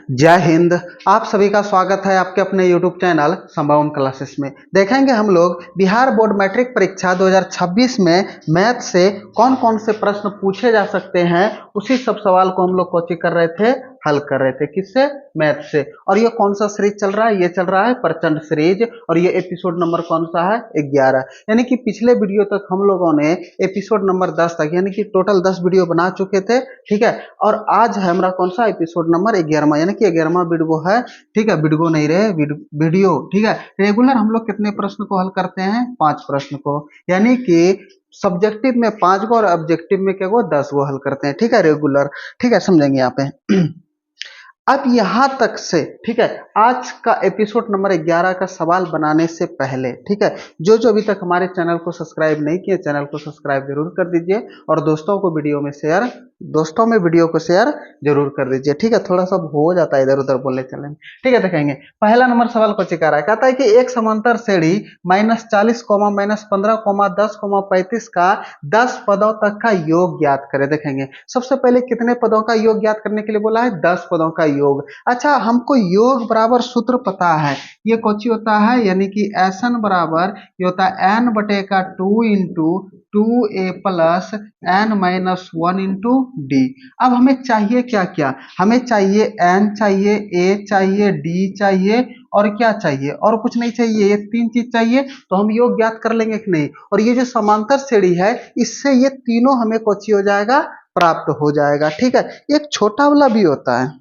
जय हिंद। आप सभी का स्वागत है आपके अपने YouTube चैनल संभवम क्लासेस में। देखेंगे हम लोग बिहार बोर्ड मैट्रिक परीक्षा 2026 में मैथ से कौन कौन से प्रश्न पूछे जा सकते हैं, उसी सब सवाल को हम लोग कोचिंग कर रहे थे, हल कर रहे थे। किससे? मैथ से। और ये कौन सा सीरीज चल रहा है? ये चल रहा है प्रचंड सीरीज, और ये एपिसोड नंबर कौन सा है? 11। यानी कि पिछले वीडियो तक हम लोगों ने एपिसोड नंबर 10 तक यानी कि टोटल 10 वीडियो बना चुके थे। ठीक है, और आज है हमारा कौन सा? एपिसोड नंबर 11, यानी कि 11वां वीडियो है। ठीक है, वीडियो नहीं रहे, वीडियो। ठीक है, रेगुलर हम लोग कितने प्रश्न को हल करते हैं? 5 प्रश्न को, यानी कि सब्जेक्टिव में 5 गो और ऑब्जेक्टिव में क्या गो? 10 गो हल करते हैं। ठीक है, रेगुलर। ठीक है, समझेंगे यहाँ पे। अब यहां तक से, ठीक है, आज का एपिसोड नंबर 11 का सवाल बनाने से पहले, ठीक है, जो जो अभी तक हमारे चैनल को सब्सक्राइब नहीं किए, चैनल को सब्सक्राइब जरूर कर दीजिए, और दोस्तों को वीडियो को शेयर जरूर कर दीजिए। ठीक है, थोड़ा सा हो जाता है इधर उधर बोलने चलने में। ठीक है, देखेंगे पहला नंबर सवाल को चिका रहा है। कहता है कि एक समांतर श्रेणी -40, -15, -10, -35 का 10 पदों तक का योग ज्ञात करे। देखेंगे सबसे पहले कितने पदों का योग ज्ञात करने के लिए बोला है? 10 पदों का योग। अच्छा, हमको योग बराबर सूत्र पता है। ये कौची होता है? यानी कि एन बराबर ये होता है n/2 into 2a plus n-1 into D. अब हमें चाहिए क्या क्या? हमें चाहिए n चाहिए, a चाहिए, d चाहिए, और क्या चाहिए? और कुछ नहीं चाहिए, ये 3 चीज चाहिए। तो हम योग ज्ञात कर लेंगे कि नहीं? और ये जो समांतर श्रेणी है, इससे ये तीनों हमें कौची हो जाएगा? प्राप्त हो जाएगा। ठीक है, एक छोटा वाला भी होता है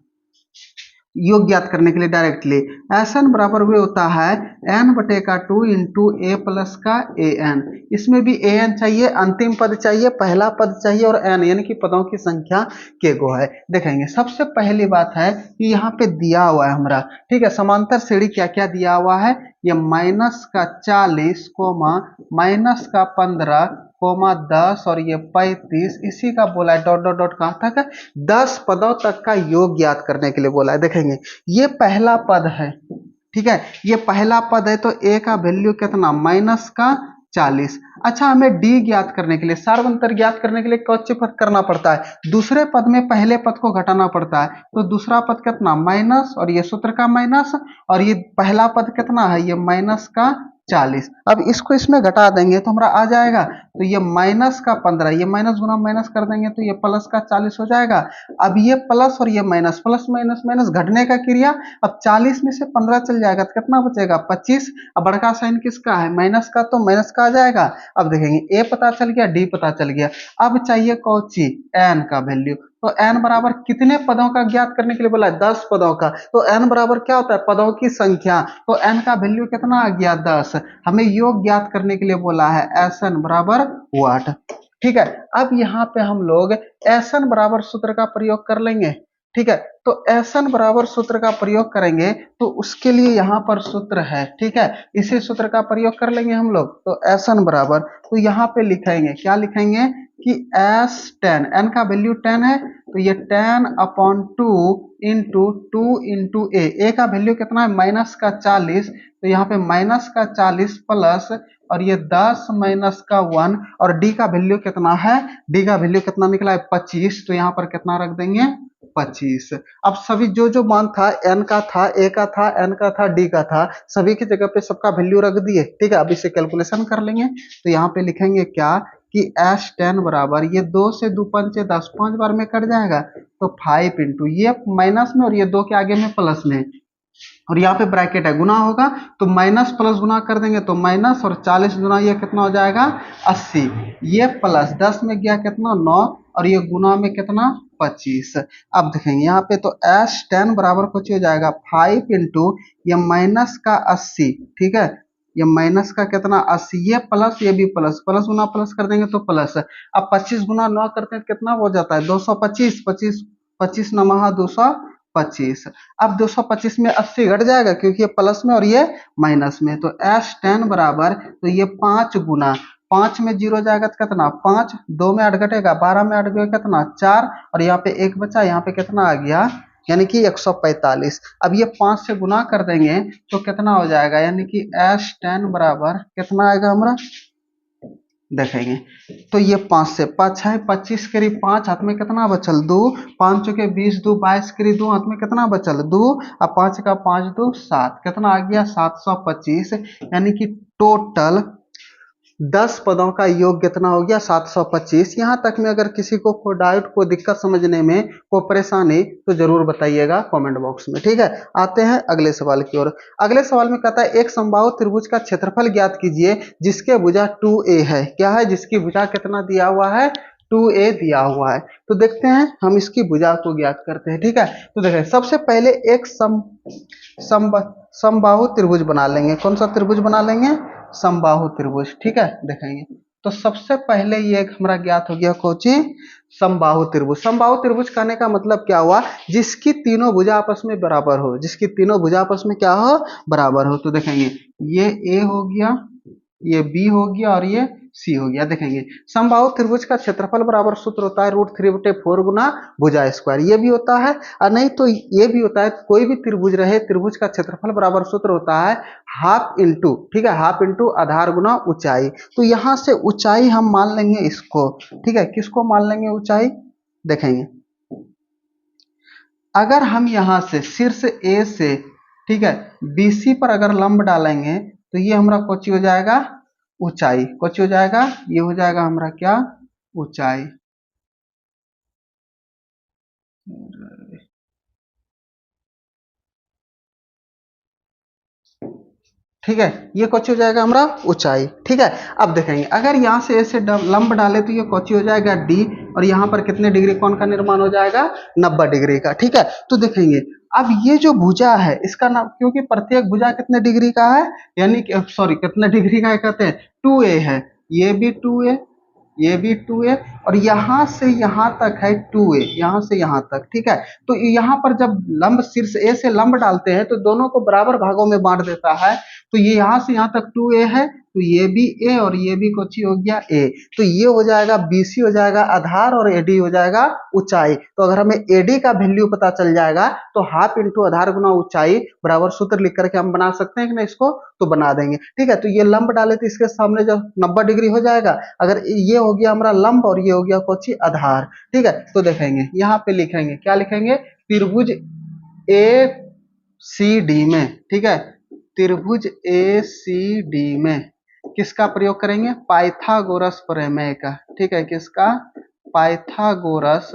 योग ज्ञात करने के लिए डायरेक्टली। एन बराबर वे होता है n/2 इंटू ए प्लस का ए एन। इसमें भी ए एन चाहिए, अंतिम पद चाहिए, पहला पद चाहिए, और एन यानी कि पदों की संख्या के गो है। देखेंगे सबसे पहली बात है कि यहाँ पे दिया हुआ है हमारा, ठीक है, समांतर श्रेणी क्या क्या दिया हुआ है? ये -40, -15, -10 और ये 35, इसी का बोला है डॉट डॉट डॉट कहाँ तक है? 10 पदों तक का योग ज्ञात करने के लिए बोला है। देखेंगे ये पहला पद है, ठीक है, ये पहला पद है, तो ए का वैल्यू कितना? -40। अच्छा, हमें डी ज्ञात करने के लिए, सार्वंतर ज्ञात करने के लिए कौन पद करना पड़ता है? दूसरे पद में पहले पद को घटाना पड़ता है। तो दूसरा पद कितना? माइनस, और ये सूत्र का माइनस, और ये पहला पद कितना है? ये -40। अब इसको इसमें घटा देंगे तो हमारा आ जाएगा, तो ये -15, ये माइनस गुना माइनस कर देंगे तो ये +40 हो जाएगा। अब ये प्लस और ये माइनस, प्लस माइनस माइनस घटने का क्रिया। अब 40 में से 15 चल जाएगा तो कितना बचेगा? 25। अब बड़का साइन किसका है? माइनस का, तो माइनस का आ जाएगा। अब देखेंगे ए पता चल गया, डी पता चल गया। अब चाहिए कौची? एन का वैल्यू। तो n बराबर कितने पदों का ज्ञात करने के लिए बोला है? 10 पदों का। तो n बराबर क्या होता है? पदों की संख्या। तो n का वैल्यू कितना आ गया? 10। हमें योग ज्ञात करने के लिए बोला है Sn बराबर वाट। ठीक है, अब यहाँ पे हम लोग Sn बराबर सूत्र का प्रयोग कर लेंगे। ठीक है, तो Sn बराबर सूत्र का प्रयोग करेंगे तो उसके लिए यहाँ पर सूत्र है। ठीक है, इसी सूत्र का प्रयोग कर लेंगे हम लोग। तो Sn बराबर, तो यहाँ पे लिखेंगे, क्या लिखेंगे कि S10, n का वैल्यू 10 है, तो ये 10/2 इंटू 2 इंटू ए का वैल्यू कितना है? -40। तो यहाँ पे -40 प्लस, और ये 10 -1, और डी का वैल्यू कितना है? डी का वैल्यू कितना निकला है? 25। तो यहाँ पर कितना रख देंगे? 25। अब सभी जो जो मान था, n का था, a का था, n का था, d का था, सभी की जगह पे सबका वैल्यू रख दिए। ठीक है, अब इसे कैलकुलेशन कर लेंगे। तो यहाँ पे लिखेंगे क्या कि S10 बराबर, ये 2 से 2 पंचे 10, 5 बार में कट जाएगा, तो 5 इंटू ये माइनस में और ये 2 के आगे में प्लस में, और यहाँ पे ब्रैकेट है, गुना होगा तो माइनस प्लस गुना कर देंगे तो माइनस, और 40 गुना ये कितना हो जाएगा? 80। ये प्लस 10 में गया कितना? 9, और ये गुना में कितना? 25। अब देखेंगे यहाँ पे तो S10 बराबर कुछ हो जाएगा 5 इंटू ये माइनस का 80। ठीक है, ये माइनस का कितना? 80, ये प्लस, ये भी प्लस, प्लस गुना प्लस कर देंगे तो प्लस। अब 25 गुना 9 करते हैं कितना हो जाता है? 225। 25 25 नमः 225। अब 225 में 80 घट जाएगा क्योंकि ये प्लस में और ये माइनस में। तो S10 बराबर, तो ये 5 गुना, 5 में 0 जाएगा तो कितना? 5, 2 में 8 घटेगा, 12 में 8 गया कितना? 4, और यहाँ पे 1 बचा, यहाँ पे कितना आ गया? यानी कि 145। अब ये 5 से गुना कर देंगे तो कितना हो जाएगा? यानी कि S10 बराबर कितना आएगा हमारा? देखेंगे तो ये 5 से 5 है 25 करीब 5 हाथ में कितना बचल 2, 5 चौके 20 2 22 करीब 2 हाथ में कितना बचल 2, अब 5 का 5 2 7 कितना आ गया 725, यानी कि टोटल 10 पदों का योग कितना हो गया 725। यहाँ तक में अगर किसी को डाउट को दिक्कत समझने में को परेशानी तो जरूर बताइएगा कमेंट बॉक्स में। ठीक है, आते हैं अगले सवाल की ओर। अगले सवाल में कहता है एक समबाहु त्रिभुज का क्षेत्रफल ज्ञात कीजिए जिसके भुजा 2a है। क्या है, जिसकी भुजा कितना दिया हुआ है 2a दिया हुआ है। तो देखते हैं हम इसकी भुजा को ज्ञात करते हैं। ठीक है, तो देखिए सबसे पहले एक सम समबाहु त्रिभुज बना लेंगे। कौन सा त्रिभुज बना लेंगे, समबाहु त्रिभुज। ठीक है, देखेंगे तो सबसे पहले ये एक हमारा ज्ञात हो गया कोची समबाहु त्रिभुज। समबाहु त्रिभुज कहने का मतलब क्या हुआ, जिसकी तीनों भुजा आपस में बराबर हो, जिसकी तीनों भुजा आपस में क्या हो बराबर हो। तो देखेंगे ये ए हो गया, ये बी हो गया और ये सी हो गया। देखेंगे समबाहु त्रिभुज का क्षेत्रफल बराबर सूत्र होता है √3/4 गुना भुजा स्क्वायर। ये भी होता है और नहीं तो ये भी होता है, कोई भी त्रिभुज रहे त्रिभुज का क्षेत्रफल बराबर सूत्र होता है हाफ इंटू, ठीक है, हाफ इंटू आधार गुना ऊंचाई। तो यहां से ऊंचाई हम मान लेंगे इसको। ठीक है, किसको मान लेंगे ऊंचाई, देखेंगे अगर हम यहां से शीर्ष ए से, ठीक है, बीसी पर अगर लंब डालेंगे तो ये हमारा कोची हो जाएगा ऊंचाई। कोची हो जाएगा, ये हो जाएगा हमारा क्या ऊंचाई। ठीक है, ये कोची हो जाएगा हमारा ऊंचाई। ठीक है, अब देखेंगे अगर यहाँ से ऐसे लंब डाले तो ये कोची हो जाएगा डी, और यहाँ पर कितने डिग्री कोण का निर्माण हो जाएगा 90 डिग्री का। ठीक है, तो देखेंगे अब ये जो भुजा है इसका नाम, क्योंकि प्रत्येक भुजा कितने डिग्री का है, यानी कि सॉरी कितने डिग्री का है कहते हैं 2a है, ये भी 2a, ये भी 2a, और यहां से यहां तक है 2a, यहां से यहां तक। ठीक है, तो यहाँ पर जब लंब शीर्ष ए से लंब डालते हैं तो दोनों को बराबर भागों में बांट देता है। तो ये यहाँ से यहाँ तक 2a है, तो ये भी a और ये भी कोची हो गया a। तो ये हो जाएगा bc हो जाएगा आधार और ad हो जाएगा ऊंचाई। तो अगर हमें ad का वैल्यू पता चल जाएगा तो हाफ इंटू आधार गुना ऊंचाई बराबर सूत्र लिख करके हम बना सकते हैं कि ना इसको, तो बना देंगे। ठीक है, तो ये लंब डाले तो इसके सामने जब 90 डिग्री हो जाएगा। अगर ये हो गया हमारा लंब और ये हो गया कोची आधार। ठीक है, तो देखेंगे यहाँ पे लिखेंगे क्या लिखेंगे, त्रिभुज ए सी डी में, ठीक है, त्रिभुज ए सी डी में किसका प्रयोग करेंगे, पाइथागोरस प्रमेय का। ठीक है, किसका, पाइथागोरस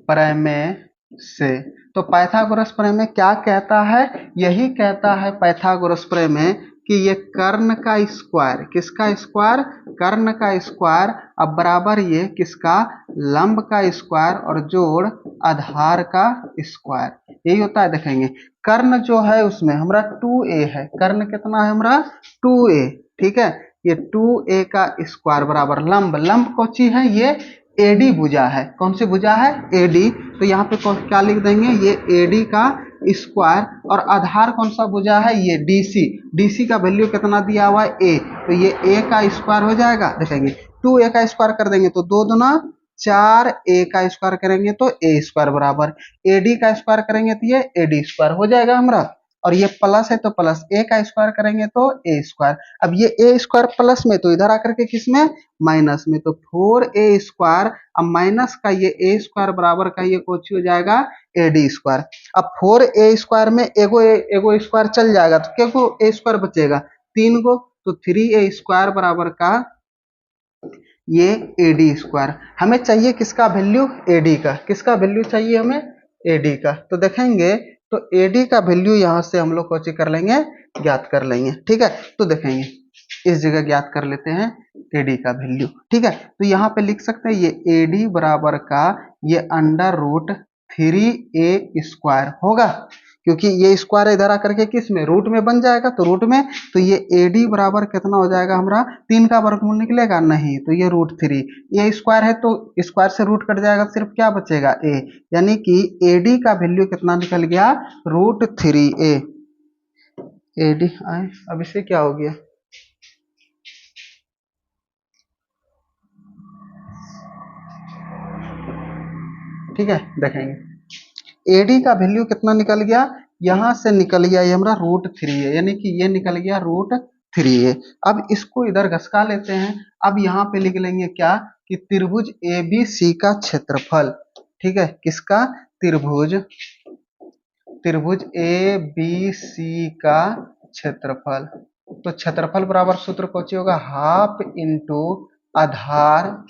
प्रमेय से। तो पाइथागोरस प्रमेय क्या कहता है, यही कहता है पाइथागोरस प्रमेय कि ये कर्ण का स्क्वायर, किसका स्क्वायर, कर्ण का स्क्वायर, अब बराबर ये किसका, लंब का स्क्वायर और जोड़ आधार का स्क्वायर, यही होता है। देखेंगे कर्ण जो है उसमें हमारा 2a है, कर्ण कितना है हमारा 2a। ठीक है, ये 2a का स्क्वायर बराबर लंब, लंब कौन सी है, ये एडी भुजा है। कौन सी भुजा है, एडी। तो यहाँ पे क्या लिख देंगे, ये एडी का स्क्वायर, और आधार कौन सा भुजा है, ये डीसी। डीसी का वैल्यू कितना दिया हुआ है ए, तो ये ए का स्क्वायर हो जाएगा। देखेंगे 2a का स्क्वायर कर देंगे तो 2 दूना 4, a का स्क्वायर करेंगे तो a स्क्वायर बराबर एडी का स्क्वायर करेंगे तो ये एडी स्क्वायर हो जाएगा हमारा। और ये प्लस है तो प्लस a का स्क्वायर करेंगे तो a स्क्वायर। अब ये a स्क्वायर प्लस में तो इधर आकर के किस में, माइनस में, तो 4a स्क्वायर, अब माइनस का ये a स्क्वायर बराबर का ये कोची हो जाएगा ad स्क्वायर। अब 4a स्क्वायर में एगो स्क्वायर चल जाएगा तो क्या को a स्क्वायर बचेगा, 3 गो, तो 3a स्क्वायर बराबर का ये ad स्क्वायर। हमें चाहिए किसका वैल्यू, ad का, किसका वैल्यू चाहिए हमें, ad का। तो देखेंगे तो ad का वैल्यू यहाँ से हम लोग कोची कर लेंगे, ज्ञात कर लेंगे। ठीक है, तो देखेंगे इस जगह ज्ञात कर लेते हैं ad का वैल्यू। ठीक है, तो यहाँ पे लिख सकते हैं ये ad बराबर का ये √3a स्क्वायर होगा, क्योंकि ये स्क्वायर इधर आकर के किस में, रूट में बन जाएगा, तो रूट में, तो ये ad बराबर कितना हो जाएगा हमारा, 3 का वर्गमूल निकलेगा नहीं, तो ये √3, ये स्क्वायर है तो स्क्वायर से रूट कट जाएगा, सिर्फ क्या बचेगा a, यानी कि ad का वैल्यू कितना निकल गया √3a। ad आए, अब इसे क्या हो गया, ठीक है, देखेंगे ad का वैल्यू कितना निकल गया, यहां से निकल गया ये हमारा √3 है, यानी कि ये निकल गया 3a। अब इसको इधर घसका लेते हैं। अब यहाँ पे लिख लेंगे क्या कि त्रिभुज ABC का क्षेत्रफल, ठीक है, किसका, त्रिभुज त्रिभुज ABC का क्षेत्रफल। तो क्षेत्रफल बराबर सूत्र कौन होगा, हाफ इंटू आधार,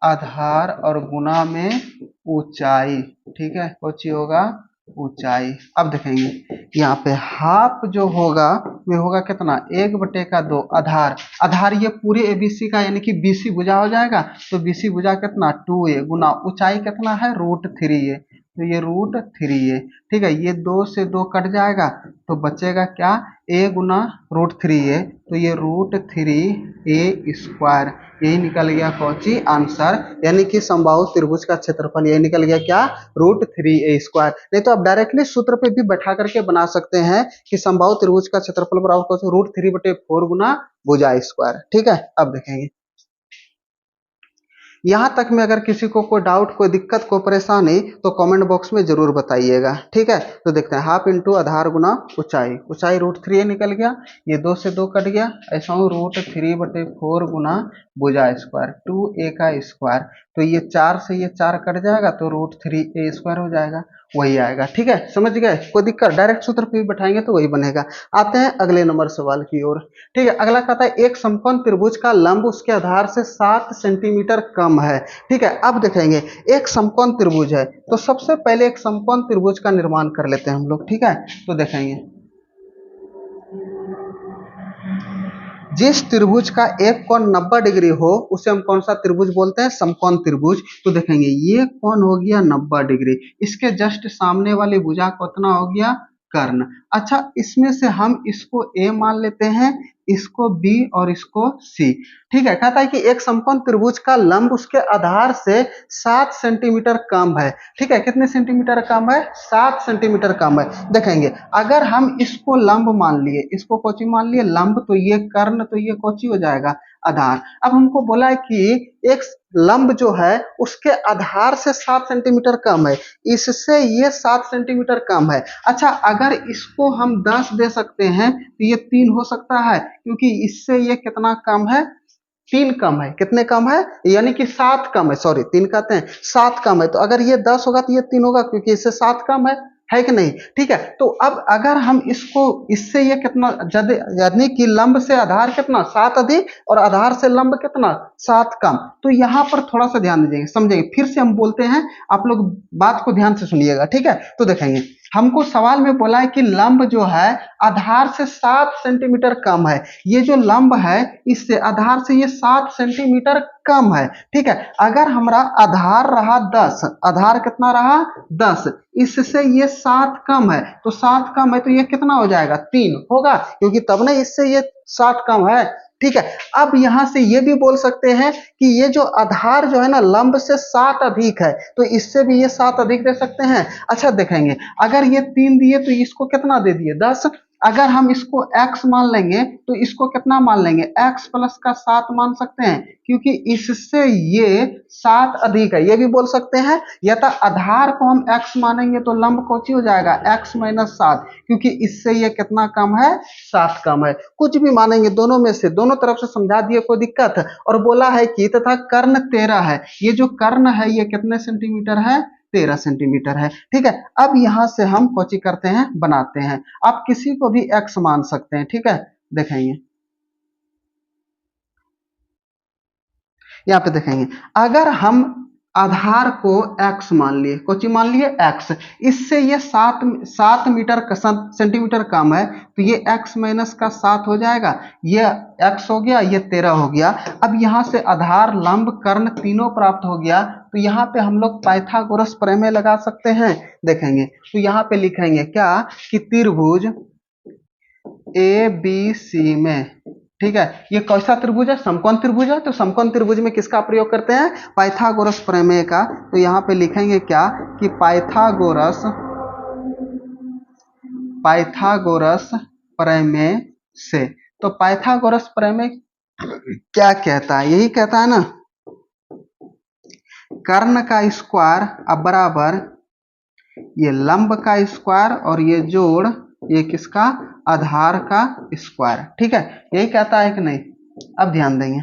आधार और गुना में ऊंचाई, ठीक है, कौन होगा, ऊंचाई। अब देखेंगे यहाँ पे हाफ जो होगा वो होगा कितना, 1/2 आधार, आधार ये पूरे ABC का यानी कि BC भुजा हो जाएगा, तो BC भुजा कितना 2a गुना ऊंचाई कितना है √3a, तो ये √3a, ठीक है, ये 2 से 2 कट जाएगा तो बचेगा क्या, a गुना √3a, तो ये √3a², यही निकल गया कौची आंसर, यानी कि समबाहु त्रिभुज का क्षेत्रफल यही निकल गया क्या, √3a²। नहीं तो आप डायरेक्टली सूत्र पे भी बैठा करके बना सकते हैं कि समबाहु त्रिभुज का क्षेत्रफल बराबर कौन, √3/4 गुना भुजा स्क्वायर, ठीक है। अब देखेंगे यहाँ तक में अगर किसी को कोई डाउट, कोई दिक्कत, कोई परेशानी तो कमेंट बॉक्स में जरूर बताइएगा, ठीक है। तो देखते हैं हाफ इंटू आधार गुना ऊंचाई, ऊंचाई √3a निकल गया, ये 2 से 2 कट गया, ऐसा हूँ √3/4 गुना भुजा स्क्वायर, 2a का स्क्वायर, तो ये 4 से ये 4 कट जाएगा तो √3a² हो जाएगा, वही आएगा, ठीक है, समझ गए, कोई दिक्कत, डायरेक्ट सूत्र पे भी बैठाएंगे तो वही बनेगा। आते हैं अगले नंबर सवाल की ओर, ठीक है। अगला कहता है एक समकोण त्रिभुज का लंब उसके आधार से 7 सेंटीमीटर कम है, ठीक है। अब देखेंगे एक समकोण त्रिभुज है, तो सबसे पहले एक समकोण त्रिभुज का निर्माण कर लेते हैं हम लोग, ठीक है। तो देखेंगे जिस त्रिभुज का एक कोण 90 डिग्री हो उसे हम कौन सा त्रिभुज बोलते हैं, समकोण त्रिभुज। तो देखेंगे ये कोण हो गया 90 डिग्री, इसके जस्ट सामने वाली भुजा को कितना हो गया, कर्ण। अच्छा इसमें से हम इसको A मान लेते हैं, इसको B और इसको C, ठीक है। कहता है कि एक समकोण त्रिभुज का लंब उसके आधार से 7 सेंटीमीटर कम है, ठीक है, कितने सेंटीमीटर कम है, 7 सेंटीमीटर कम है। देखेंगे अगर हम इसको लंब मान लिए, इसको कोची मान लिए लंब, तो ये कर्ण, तो ये कोची हो जाएगा आधार। अब हमको बोला है कि एक लंब जो है उसके आधार से 7 सेंटीमीटर कम है, इससे ये 7 सेंटीमीटर कम है। अच्छा अगर इसको हम 10 दे सकते हैं तो ये 3 हो सकता है, क्योंकि इससे ये कितना कम है, 3 कम है, कितने कम है, यानी कि 7 कम है, सॉरी 3 कहते हैं, 7 कम है, तो अगर ये 10 होगा तो ये 3 होगा, क्योंकि इससे 7 कम है कि नहीं, ठीक है। तो अब अगर हम इसको, इससे ये कितना, यानी कि लंब से आधार कितना 7 अधिक और आधार से लंब कितना 7 कम, तो यहाँ पर थोड़ा सा ध्यान दीजिएगा, समझेंगे, फिर से हम बोलते हैं, आप लोग बात को ध्यान से सुनिएगा, ठीक है। तो देखेंगे हमको सवाल में बोला है कि लंब जो है आधार से 7 सेंटीमीटर कम है, ये जो लंब है इससे आधार से ये 7 सेंटीमीटर कम है, ठीक है। अगर हमारा आधार रहा 10, आधार कितना रहा 10, इससे ये 7 कम है, तो 7 कम है तो ये कितना हो जाएगा, 3 होगा, क्योंकि तब ना इससे ये 7 कम है, ठीक है। अब यहां से ये भी बोल सकते हैं कि ये जो आधार जो है ना लंब से 7 अधिक है, तो इससे भी ये 7 अधिक दे सकते हैं। अच्छा देखेंगे अगर ये 3 दिए तो इसको कितना दे दिए 10, अगर हम इसको x मान लेंगे तो इसको कितना मान लेंगे, x प्लस का 7 मान सकते हैं, क्योंकि इससे ये 7 अधिक है, ये भी बोल सकते हैं। या तो आधार को हम x मानेंगे तो लंब कौची हो जाएगा x माइनस 7, क्योंकि इससे ये कितना कम है, 7 कम है, कुछ भी मानेंगे, दोनों में से, दोनों तरफ से समझा दिए, कोई दिक्कत। और बोला है कि तथा कर्ण 13 है, ये जो कर्ण है ये कितने सेंटीमीटर है, 13 सेंटीमीटर है, ठीक है। अब यहां से हम कोची करते हैं, बनाते हैं, आप किसी को भी x मान सकते हैं, ठीक है। देखेंगे यहाँ पे देखेंगे अगर हम आधार को x मान लिए, कोची मान लिए x, इससे ये 7 मीटर सेंटीमीटर कम है, तो ये x माइनस का 7 हो जाएगा, ये x हो गया, ये 13 हो गया। अब यहाँ से आधार लंब कर्ण तीनों प्राप्त हो गया, तो यहाँ पे हम लोग पाइथागोरस प्रमेय लगा सकते हैं। देखेंगे तो यहाँ पे लिखेंगे क्या कि त्रिभुज ABC में, ठीक है, ये कैसा त्रिभुज है, समकोण त्रिभुज है, तो समकोण त्रिभुज में किसका प्रयोग करते हैं, पाइथागोरस प्रमेय का। तो यहाँ पे लिखेंगे क्या कि पाइथागोरस, पाइथागोरस प्रमेय से। तो पाइथागोरस प्रमेय क्या कहता है, यही कहता है ना, कर्ण का स्क्वायर अब बराबर ये लंब का स्क्वायर और ये जोड़ ये किसका, आधार का स्क्वायर। ठीक है, यही कहता है कि नहीं। अब ध्यान देंगे,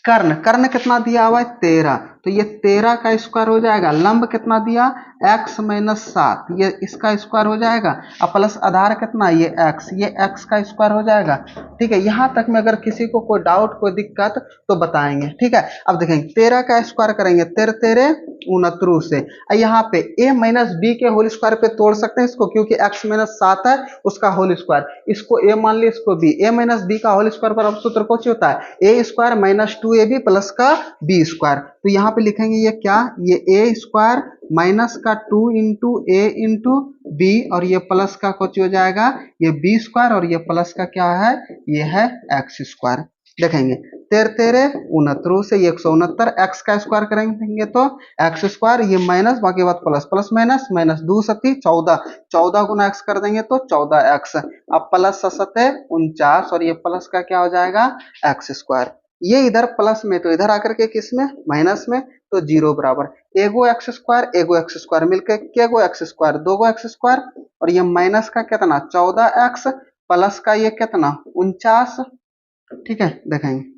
कर्ण, कर्ण कितना दिया हुआ है 13, तो ये 13 का स्क्वायर हो जाएगा। लंब कितना दिया, x माइनस 7, ये इसका स्क्वायर हो जाएगा। अब प्लस आधार कितना, ये x, ये x का स्क्वायर हो जाएगा। ठीक है, यहां तक में अगर किसी को कोई डाउट कोई दिक्कत तो बताएंगे। ठीक है, अब देखेंगे 13 का स्क्वायर करेंगे, 13 13 69 से यहाँ पे a माइनस बी के होल स्क्वायर पे तोड़ सकते हैं इसको, क्योंकि x माइनस 7 है उसका होल स्क्वायर, इसको a मान लिया, इसको b, a माइनस बी का होल स्क्वायर पर अब सूत्र कौन सी होता है, a square minus 2ab plus का b स्क्वायर। तो यहाँ पे लिखेंगे ये क्या, ये a स्क्वायर माइनस का 2 इंटू ए इंटू बी, और ये प्लस का कुछ हो जाएगा ये बी स्क्वायर, और ये प्लस का क्या है, ये है एक्स स्क्वायर। देखेंगे 13 13 69 से ये 169, एक्स का स्क्वायर करेंगे तो एक्स स्क्वायर, ये माइनस, बाकी बात प्लस, प्लस माइनस माइनस 2 सती 14, 14 गुना एक्स कर देंगे तो 14 एक्स। अब प्लस 49, और ये प्लस का क्या हो जाएगा, एक्स स्क्वायर। ये इधर प्लस में तो इधर आकर के किस में, माइनस में, तो जीरो बराबर एगो एक्स स्क्वायर मिलकर क्या गो एक्स स्क्वायर, दो गो एक्स स्क्वायर, और ये माइनस का कितना 14 एक्स, प्लस का ये कितना 49। ठीक है, देखेंगे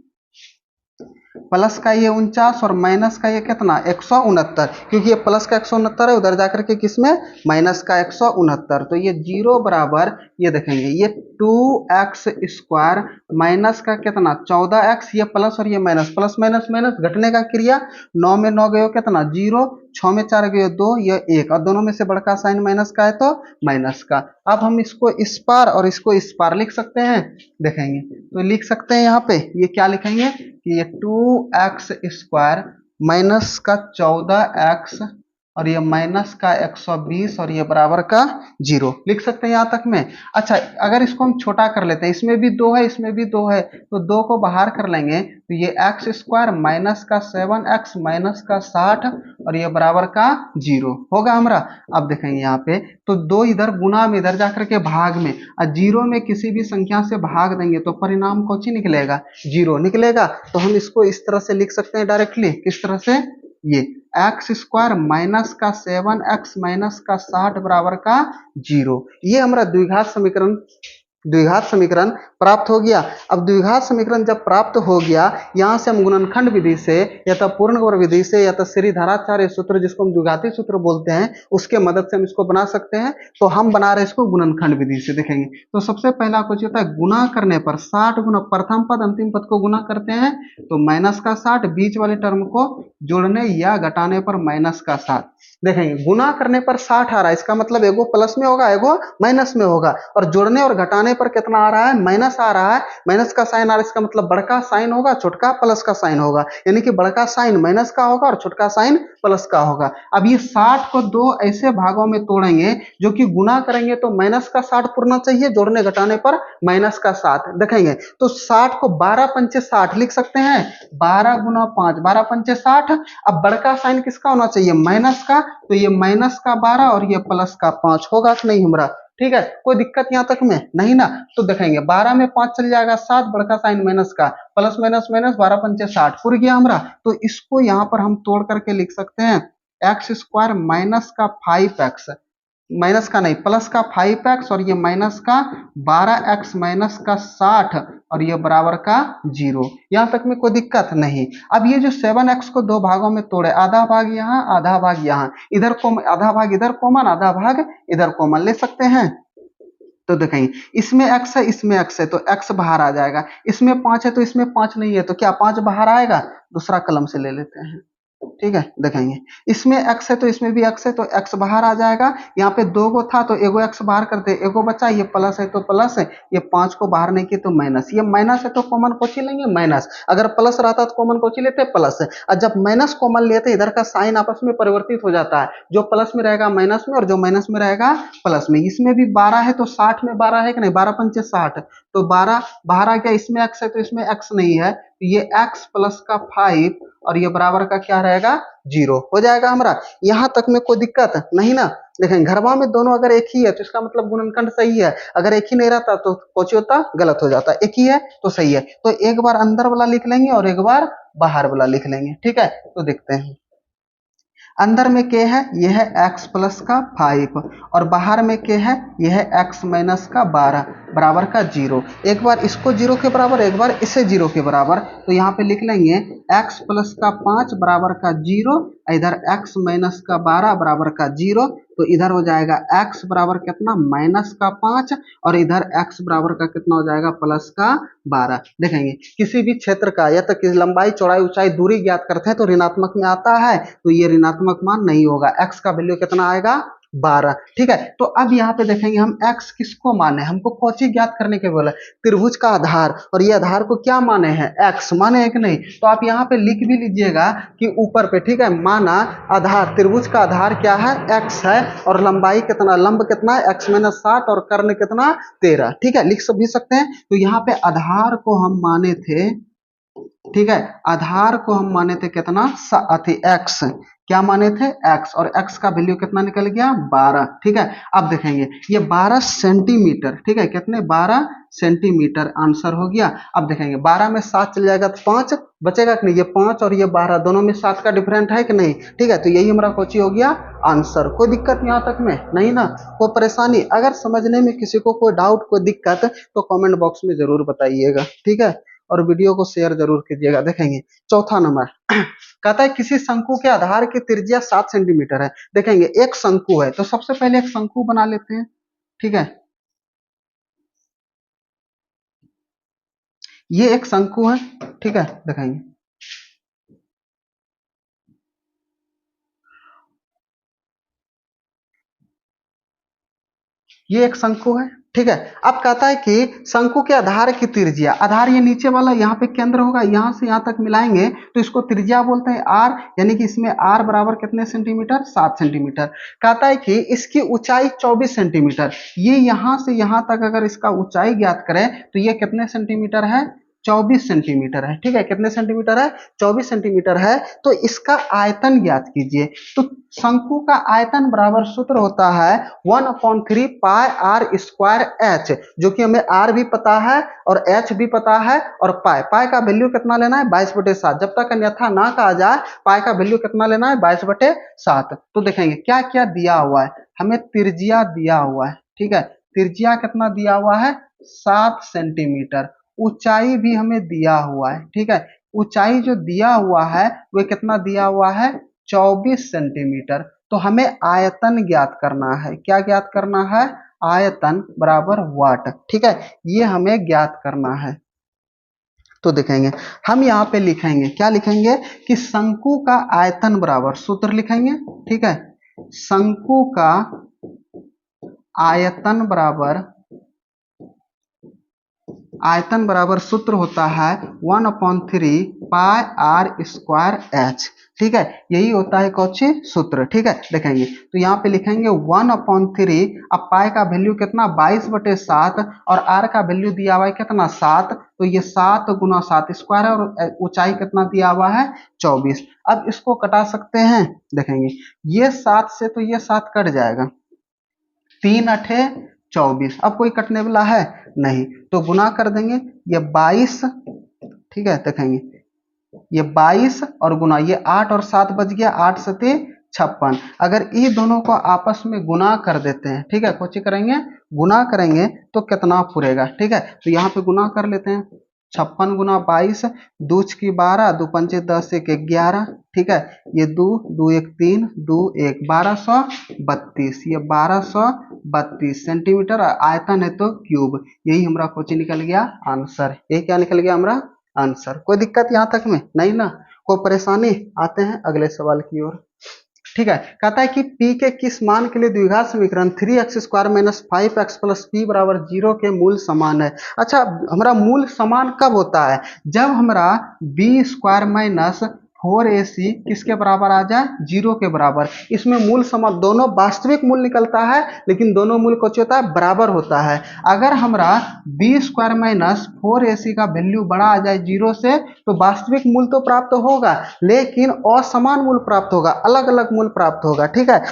प्लस का ये 49 और माइनस का ये कितना 169, क्योंकि ये प्लस का 169 है, उधर जाकर के किसमें माइनस का 169, तो ये जीरो बराबर, ये देखेंगे ये 2x स्क्वायर माइनस का कितना 14x, ये प्लस और ये माइनस, प्लस माइनस माइनस घटने का क्रिया, 9 में 9 गए कितना 0, 6 में 4 गए 2, ये 1, और दोनों में से बड़का साइन माइनस का है तो माइनस का। अब हम इसको इस पार और इसको इस पार लिख सकते हैं, देखेंगे तो लिख सकते हैं यहाँ पे, ये क्या लिखेंगे कि ये 2x स्क्वायर माइनस का 14x, और ये माइनस का 120, और ये बराबर का 0 लिख सकते हैं यहाँ तक में। अच्छा, अगर इसको हम छोटा कर लेते हैं, इसमें भी 2 है इसमें भी 2 है, तो 2 को बाहर कर लेंगे तो ये एक्स स्क्वायर माइनस का 7x माइनस का 60, और ये बराबर का 0 होगा हमारा। अब देखेंगे यहाँ पे तो 2 इधर गुना में, इधर जाकर के भाग में, और 0 में किसी भी संख्या से भाग देंगे तो परिणाम कौन सी निकलेगा, 0 निकलेगा। तो हम इसको इस तरह से लिख सकते हैं डायरेक्टली, किस तरह से, ये एक्स स्क्वायर माइनस का 7x माइनस का 60 बराबर का 0, ये हमारा द्विघात समीकरण प्राप्त हो गया। अब द्विघात समीकरण जब प्राप्त हो गया, यहां से हम गुणनखंड विधि से या तो पूर्णवर्ग विधि से या तो श्रीधराचार्य सूत्र, जिसको हम द्विघाती सूत्र बोलते हैं, उसके मदद से हम इसको बना सकते हैं। तो हम बना रहे हैं इसको गुणनखंड विधि से। देखेंगे तो सबसे पहला कुछ होता है, गुना करने पर 60 गुना प्रथम पद अंतिम पद को गुना करते हैं तो माइनस का 60, बीच वाले टर्म को जोड़ने या घटाने पर माइनस का 60। देखेंगे गुना करने पर 60 आ रहा है, इसका मतलब एगो प्लस में होगा एगो माइनस में होगा, और जोड़ने और घटाने पर कितना आ रहा है, माइनस आ रहा है, माइनस का साइन आ रहा है, इसका मतलब बड़का साइन होगा छोटका प्लस का साइन होगा, यानी कि बड़का साइन माइनस का होगा और छोटका साइन प्लस का होगा। अब ये 60 को दो ऐसे भागों में तोड़ेंगे जो कि गुना करेंगे तो माइनस का 60 पूर्णा चाहिए, जोड़ने घटाने पर माइनस का 60। देखेंगे तो 60 को 12 पंचे 60 लिख सकते हैं, 12 गुना 5, 12 पंचे 60। अब बड़का साइन किसका होना चाहिए, माइनस का, तो ये माइनस का 12 और ये प्लस का 5 होगा कि नहीं हमारा। ठीक है, कोई दिक्कत यहां तक में नहीं ना। तो देखेंगे 12 में 5 चल जाएगा 7, बड़का साइन माइनस का, प्लस माइनस माइनस 12 पंचे 60 पूर गया हमारा। तो इसको यहां पर हम तोड़ करके लिख सकते हैं एक्स स्क्वायर माइनस का 5x, माइनस का नहीं प्लस का 5x, और ये माइनस का 12x माइनस का 60, और ये बराबर का 0। यहां तक में कोई दिक्कत नहीं। अब ये जो 7x को दो भागों में तोड़े, आधा भाग यहाँ आधा भाग यहाँ, इधर को आधा भाग इधर कॉमन आधा भाग इधर कॉमन ले सकते हैं। तो देखेंगे इसमें x है इसमें x है तो x बाहर आ जाएगा, इसमें 5 है तो इसमें 5 नहीं है तो क्या 5 बाहर आएगा, दूसरा कलम से ले लेते हैं। ठीक है, देखेंगे इसमें x है तो इसमें भी x है तो x बाहर आ जाएगा। यहाँ पे 2 गो था तो एगो x बाहर करते, एगो बचा, ये प्लस है तो प्लस है, ये 5 को बाहर नहीं किए तो माइनस, ये माइनस है तो कॉमन कोची लेंगे माइनस, अगर प्लस रहता तो कॉमन कोची लेते प्लस है, और जब माइनस कॉमन लेते इधर का साइन आपस में परिवर्तित हो जाता है, जो प्लस में रहेगा माइनस में और जो माइनस में रहेगा प्लस में। इसमें भी 12 है तो 60 में 12 है कि नहीं, 12 पंचे 60, तो 12 बाहर आ गया, इसमें x है तो इसमें x नहीं है, तो ये x प्लस का 5 और ये बराबर का क्या रहेगा 0 हो जाएगा हमारा। यहां तक में कोई दिक्कत नहीं ना। देखें घरवा में दोनों अगर एक ही है तो इसका मतलब गुणनखंड सही है, अगर एक ही नहीं रहता तो कोची होता गलत हो जाता, एक ही है तो सही है। तो एक बार अंदर वाला लिख लेंगे और एक बार बाहर वाला लिख लेंगे। ठीक है, तो देखते हैं अंदर में के है, ये है x प्लस का 5 और बाहर में के है, ये है x माइनस का 12 बराबर का 0। एक बार इसको 0 के बराबर, एक बार इसे 0 के बराबर, तो यहाँ पे लिख लेंगे x प्लस का 5 बराबर का 0, इधर x माइनस का 12 बराबर का 0, तो इधर हो जाएगा x बराबर कितना माइनस का 5 और इधर x बराबर का कितना हो जाएगा प्लस का 12। देखेंगे किसी भी क्षेत्र का या तो लंबाई चौड़ाई ऊंचाई दूरी ज्ञात करते हैं तो ऋणात्मक में आता है, तो ये ऋणात्मक मान नहीं होगा, x का वैल्यू कितना आएगा 12। ठीक है, तो अब यहाँ पे देखेंगे हम x किसको माने, हमको कौन चीज ज्ञात करने के बोला, त्रिभुज का आधार, और ये आधार को क्या माने हैं, x माने है कि नहीं। तो आप यहाँ पे लिख भी लीजिएगा कि ऊपर पे, ठीक है, माना आधार, त्रिभुज का आधार क्या है x है और लंबाई कितना, लंब कितना है x माइनस 7 और कर्ण कितना 13। ठीक है, लिख भी सकते हैं। तो यहाँ पे आधार को हम माने थे, ठीक है, आधार को हम माने थे कितना x, क्या माने थे x, और x का वैल्यू कितना निकल गया 12। ठीक है, अब देखेंगे ये 12 सेंटीमीटर, ठीक है, कितने 12 सेंटीमीटर आंसर हो गया। अब देखेंगे 12 में 7 चल जाएगा तो 5 बचेगा कि नहीं, ये 5 और ये 12 दोनों में 7 का डिफरेंट है कि नहीं। ठीक है, तो यही हमारा कोची हो गया आंसर। कोई दिक्कत यहाँ तक में नहीं ना, कोई परेशानी, अगर समझने में किसी को कोई डाउट कोई दिक्कत तो कमेंट बॉक्स में जरूर बताइएगा। ठीक है, और वीडियो को शेयर जरूर कीजिएगा। देखेंगे चौथा नंबर कहता है किसी शंकु के आधार की त्रिज्या 7 सेंटीमीटर है। देखेंगे एक शंकु है, तो सबसे पहले एक शंकु बना लेते हैं। ठीक है, ये एक शंकु है। ठीक है, देखेंगे ये एक शंकु है। ठीक है, अब कहता है कि शंकु के आधार की त्रिज्या, आधार ये नीचे वाला यहाँ पे केंद्र होगा, यहाँ से यहाँ तक मिलाएंगे तो इसको त्रिज्या बोलते हैं r, यानी कि इसमें r बराबर कितने सेंटीमीटर 7 सेंटीमीटर। कहता है कि इसकी ऊंचाई 24 सेंटीमीटर, ये यहाँ से यहाँ तक अगर इसका ऊंचाई ज्ञात करें तो ये कितने सेंटीमीटर है 24 सेंटीमीटर है। ठीक है, कितने सेंटीमीटर है 24 सेंटीमीटर है। तो इसका आयतन ज्ञात कीजिए। तो शंकु का आयतन बराबर सूत्र होता है 1/3 पाई आर स्क्वायर एच, जो कि हमें आर भी पता है और एच भी पता है, और पाई, पाई का वैल्यू कितना लेना है 22/7, जब तक अन्यथा ना कहा जाए पाई का वैल्यू कितना लेना है 22/7। तो देखेंगे क्या क्या दिया हुआ है, हमें त्रिज्या दिया हुआ है। ठीक है, त्रिज्या कितना दिया हुआ है 7 सेंटीमीटर, ऊंचाई भी हमें दिया हुआ है। ठीक है, ऊंचाई जो दिया हुआ है वह कितना दिया हुआ है 24 सेंटीमीटर। तो हमें आयतन ज्ञात करना है, क्या ज्ञात करना है आयतन बराबर वाट। ठीक है, ये हमें ज्ञात करना है। तो देखेंगे हम यहाँ पे लिखेंगे, क्या लिखेंगे कि शंकु का आयतन बराबर, सूत्र लिखेंगे। ठीक है, शंकु का आयतन बराबर सूत्र होता है 1/3 पाई आर स्क्वायर एच। ठीक है, यही होता है कौची सूत्र। ठीक है, देखेंगे तो यहाँ पे लिखेंगे 1/3, अब पाई का वैल्यू कितना 22/7 और आर का वैल्यू दिया हुआ है कितना 7, तो ये 7 गुना 7 स्क्वायर है, और ऊंचाई कितना दिया हुआ है 24। अब इसको कटा सकते हैं। देखेंगे ये 7 से तो ये 7 कट जाएगा, 3 अठे 24, अब कोई कटने वाला है नहीं, तो गुना कर देंगे ये 22। ठीक है, देखेंगे ये 22 और गुना ये 8 और 7 बच गया, 8 सते 56। अगर ये दोनों को आपस में गुना कर देते हैं, ठीक है, कोची करेंगे गुना करेंगे तो कितना फुरेगा। ठीक है, तो यहाँ पे गुना कर लेते हैं, 56 गुना 22, 2 की 12, 2 पंचे 10, 1 11। ठीक है, ये 2 2 1 3 2 1 1232, ये 1232 सेंटीमीटर आयतन है तो क्यूब। यही हमारा क्वेश्चन निकल गया आंसर। ये क्या निकल गया हमारा आंसर। कोई दिक्कत यहाँ तक में नहीं ना, कोई परेशानी। आते हैं अगले सवाल की ओर। ठीक है, कहता है कि p के किस मान के लिए द्विघात समीकरण 3x² - 5x + p = 0 के मूल समान है। अच्छा, हमारा मूल समान कब होता है, जब हमारा b² - 4ac किसके बराबर आ जाए 0 के बराबर। इसमें मूल समान, दोनों वास्तविक मूल निकलता है, लेकिन दोनों मूल कुछ होता है बराबर होता है। अगर हमारा b² - 4ac का वैल्यू बड़ा आ जाए 0 से, तो वास्तविक मूल तो प्राप्त होगा, लेकिन असमान मूल प्राप्त होगा, अलग अलग मूल प्राप्त होगा। ठीक है,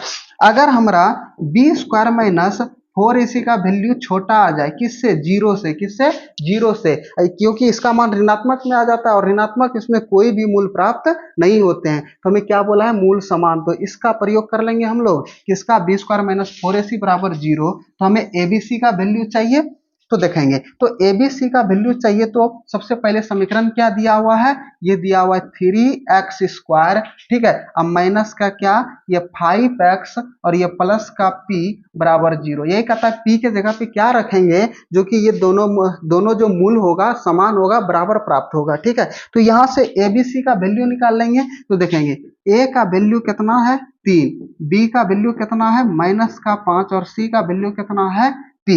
अगर हमारा b² - 4ac का वैल्यू छोटा आ जाए, किससे, जीरो से, किससे, जीरो से, क्योंकि इसका मान ऋणात्मक में आ जाता है और ऋणात्मक इसमें कोई भी मूल प्राप्त नहीं होते हैं, तो हमें क्या बोला है, मूल समान। तो इसका प्रयोग कर लेंगे हम लोग, किसका, बी स्क्वायर माइनस 4ac बराबर जीरो। तो हमें एबीसी का वैल्यू चाहिए, तो देखेंगे, तो एबीसी का वैल्यू चाहिए, तो सबसे पहले समीकरण क्या दिया हुआ है, ये दिया हुआ है 3x², ठीक है। अब माइनस का क्या, ये 5x और ये प्लस का p बराबर जीरो। यही कहता है p के जगह पे क्या रखेंगे, जो कि ये दोनों दोनों जो मूल होगा समान होगा, बराबर प्राप्त होगा, ठीक है। तो यहाँ से एबीसी का वैल्यू निकाल लेंगे, तो देखेंगे a का वैल्यू कितना है, 3, b का वैल्यू कितना है, माइनस का 5 और c का वैल्यू कितना है, p।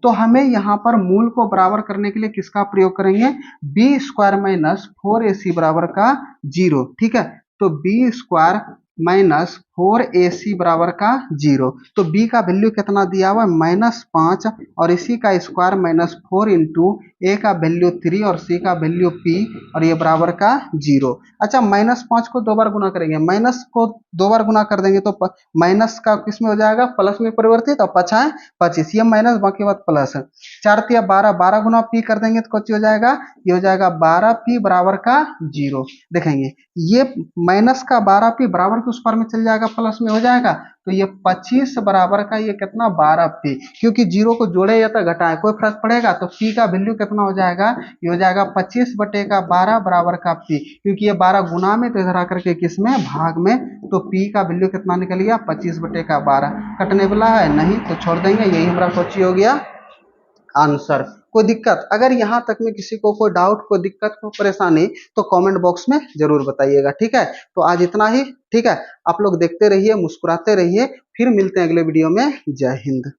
तो हमें यहाँ पर मूल को बराबर करने के लिए किसका प्रयोग करेंगे, बी स्क्वायर माइनस 4ac बराबर का जीरो, ठीक है। तो बी स्क्वायर माइनस 4ac बराबर का जीरो। तो b का वैल्यू कितना दिया हुआ है, -5 और इसी का स्क्वायर -4 इंटू ए का वैल्यू 3 और c का वैल्यू p और ये बराबर का जीरो। अच्छा, -5 को 2 बार गुना करेंगे, माइनस को 2 बार गुना कर देंगे तो माइनस का किस में हो जाएगा, प्लस में परिवर्तित, और पचाए 25, ये माइनस बाकी बात प्लस है। 4 तिया 12, 12 गुना p कर देंगे तो कुछ हो जाएगा, ये हो जाएगा 12p बराबर का जीरो। देखेंगे ये माइनस का 12p बराबर के उस पर में चल जाएगा, प्लस में हो जाएगा, तो ये 25 बराबर का ये कितना, 12p, क्योंकि जीरो को जोड़े या तो घटाए कोई फर्क पड़ेगा, तो p का वैल्यू कितना हो जाएगा, ये हो जाएगा 25 बटे का 12 बराबर का p, क्योंकि ये 12 गुना में तो इधर आकर के किस में, भाग में, तो p का वैल्यू कितना निकल गया, 25 बटे का 12। कटने वाला है नहीं तो छोड़ देंगे, यही हमारा कोची हो गया आंसर। कोई दिक्कत, अगर यहाँ तक में किसी को कोई डाउट, कोई दिक्कत, कोई परेशानी, तो कमेंट बॉक्स में जरूर बताइएगा, ठीक है। तो आज इतना ही, ठीक है। आप लोग देखते रहिए, मुस्कुराते रहिए, फिर मिलते हैं अगले वीडियो में। जय हिंद।